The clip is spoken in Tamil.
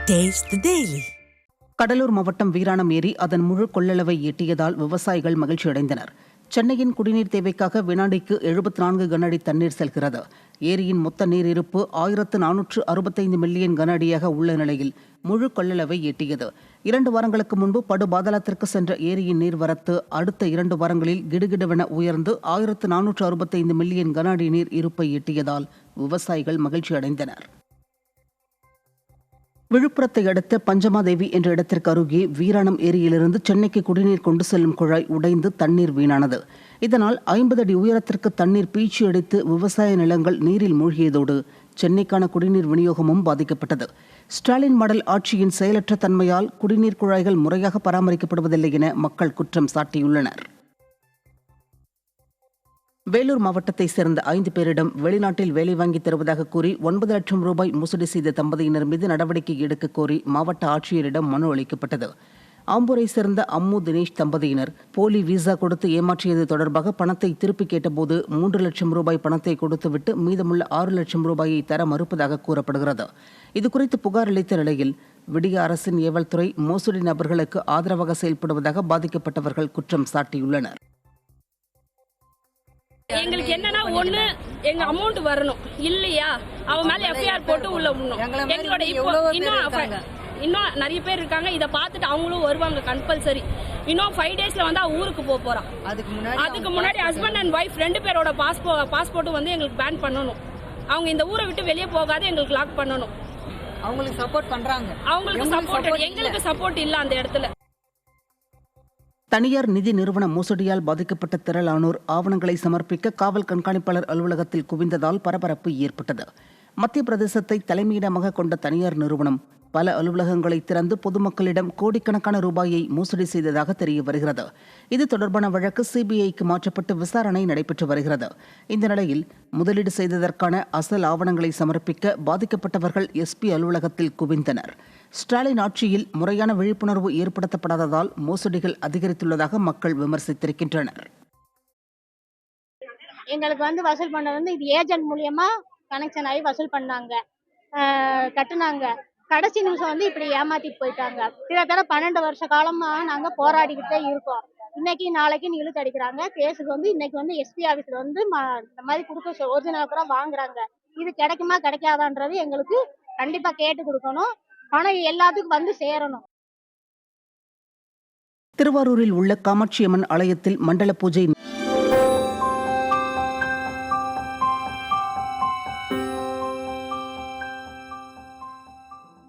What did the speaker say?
Taste the Daily. கடலூர் மாவட்டம் வீராணம் ஏரி அதன் முழு கொள்ளளவை எட்டியதால் விவசாயிகள் மகிழ்ச்சியடைந்தனர். சென்னையின் குடிநீர் தேவைக்காக வினாடிக்கு 74 கனஅடி தண்ணீர் செல்கிறது. ஏரியின் மொத்த நீர் இருப்பு 1465 மில்லியன் கனஅடியாக உள்ள நிலையில் முழு கொள்ளளவை எட்டியது. 2 வாரங்களுக்கு முன்பு படுபாதாளத்திற்கு சென்ற ஏரியின் நீர்வரத்து அடுத்த 2 வாரங்களில் கிடுகிடுவென உயர்ந்து 1465 மில்லியன் கனஅடி நீர் இருப்பை எட்டியதால் விவசாயிகள் மகிழ்ச்சியடைந்தனர். விழுப்புரத்தை அடுத்த பஞ்சமாதேவி என்ற இடத்திற்கு அருகே வீராணம் ஏரியிலிருந்து சென்னைக்கு குடிநீர் கொண்டு செல்லும் குழாய் உடைந்து தண்ணீர் வீணானது. இதனால் 50 அடி உயரத்திற்கு தண்ணீர் பீச்சி அடித்து விவசாய நிலங்கள் நீரில் மூழ்கியதோடு சென்னைக்கான குடிநீர் விநியோகமும் பாதிக்கப்பட்டது. ஸ்டாலின் மாடல் ஆட்சியின் செயலற்ற தன்மையால் குடிநீர் குழாய்கள் முறையாக பராமரிக்கப்படுவதில்லை என மக்கள் குற்றம் சாட்டியுள்ளனர். வேலூர் மாவட்டத்தை சேர்ந்த 5 பேரிடம் வெளிநாட்டில் வேலை வாங்கி தருவதாக கூறி 9 லட்சம் ரூபாய் மோசடி செய்த தம்பதியினர் மீது நடவடிக்கை எடுக்க கோரி மாவட்ட ஆட்சியரிடம் மனு அளிக்கப்பட்டது. ஆம்பூரை சேர்ந்த அம்மு தினேஷ் தம்பதியினர் போலி விசா கொடுத்து ஏமாற்றியது தொடர்பாக பணத்தை திருப்பி கேட்டபோது 3 லட்சம் ரூபாய் பணத்தை கொடுத்துவிட்டு மீதமுள்ள 6 லட்சம் ரூபாயை தர மறுப்பதாக கூறப்படுகிறது. இதுகுறித்து புகார் அளித்த நிலையில் விடிய அரசின் ஏவல் துறை மோசடி நபர்களுக்கு ஆதரவாக செயல்படுவதாக பாதிக்கப்பட்டவர்கள் குற்றம் சாட்டியுள்ளனர். எங்களுக்கு என்னன்னா ஒண்ணு எங்க அமௌண்ட் வரணும் இல்லையா, அவன் மேல எஃப்ஐஆர் போட்டு உள்ள விடணும். எங்களோட இப்போ இன்னும் நிறைய பேர் இருக்காங்க, இதை பார்த்துட்டு அவங்களும் வருவாங்க கம்பல்சரி. இன்னும் 5 டேஸ்ல வந்து ஊருக்கு போறான். அதுக்கு முன்னாடி ஹஸ்பண்ட் அண்ட் ஒய்ஃப் 2 பேரோட பாஸ்போர்ட்டும் வந்து எங்களுக்கு பேன் பண்ணணும். அவங்க இந்த ஊரை விட்டு வெளியே போகாத எங்களுக்கு லாக் பண்ணணும். அவங்களுக்கு சப்போர்ட் பண்றாங்க, அவங்களுக்கு சப்போர்ட், எங்களுக்கு சப்போர்ட் இல்ல அந்த இடத்துல. தனியார் நிதி நிறுவன மோசடியால் பாதிக்கப்பட்ட திரளானோர் ஆவணங்களை சமர்ப்பிக்க காவல் கண்காணிப்பாளர் அலுவலகத்தில் குவிந்ததால் பரபரப்பு ஏற்பட்டது. மத்திய பிரதேசத்தை தலைமையிடமாக கொண்ட தனியார் நிறுவனம் பல அலுவலகங்களை திறந்து பொதுமக்களிடம் கோடிக்கணக்கான ரூபாயை மோசடி செய்ததாக தெரிய வருகிறது. இது தொடர்பான வழக்கு சிபிஐக்கு மாற்றப்பட்டு விசாரணை நடைபெற்று வருகிறது. இந்த நிலையில் முதலீடு செய்ததற்கான அசல் ஆவணங்களை சமர்ப்பிக்க பாதிக்கப்பட்டவர்கள் எஸ்பி அலுவலகத்தில் குவிந்தனர். ஸ்டாலின் ஆட்சியில் முறையான விழிப்புணர்வு ஏற்படுத்தப்படாததால் மோசடிகள் அதிகரித்துள்ளதாக மக்கள் விமர்சித்திருக்கின்றனர். எங்களுக்கு வந்து வசூல் பண்ண இது ஏஜென்ட் மூலியமா கனெக்ஷன் ஆகி வசூல் பண்ணாங்க, கட்டுனாங்க. கடைசி நிமிஷம் இப்படி ஏமாத்திட்டு போயிட்டாங்க. கிட்டத்தட்ட 12 வருஷ காலமா நாங்க போராடிக்கிட்டே இருக்கோம். இன்னைக்கு நாளைக்குன்னு இழுத்து அடிக்கிறாங்க. கேஸுக்கு இன்னைக்கு எஸ்பி ஆபீஸ்ல இந்த மாதிரி கொடுக்க ஒரிஜினல் கூட வாங்குறாங்க. இது கிடைக்குமா கிடைக்காதான்றது எங்களுக்கு கண்டிப்பா கேட்டு கொடுக்கணும். பணம் எல்லாத்துக்கும் சேரணும். திருவாரூரில் உள்ள காமாட்சியம்மன் ஆலயத்தில் மண்டல பூஜை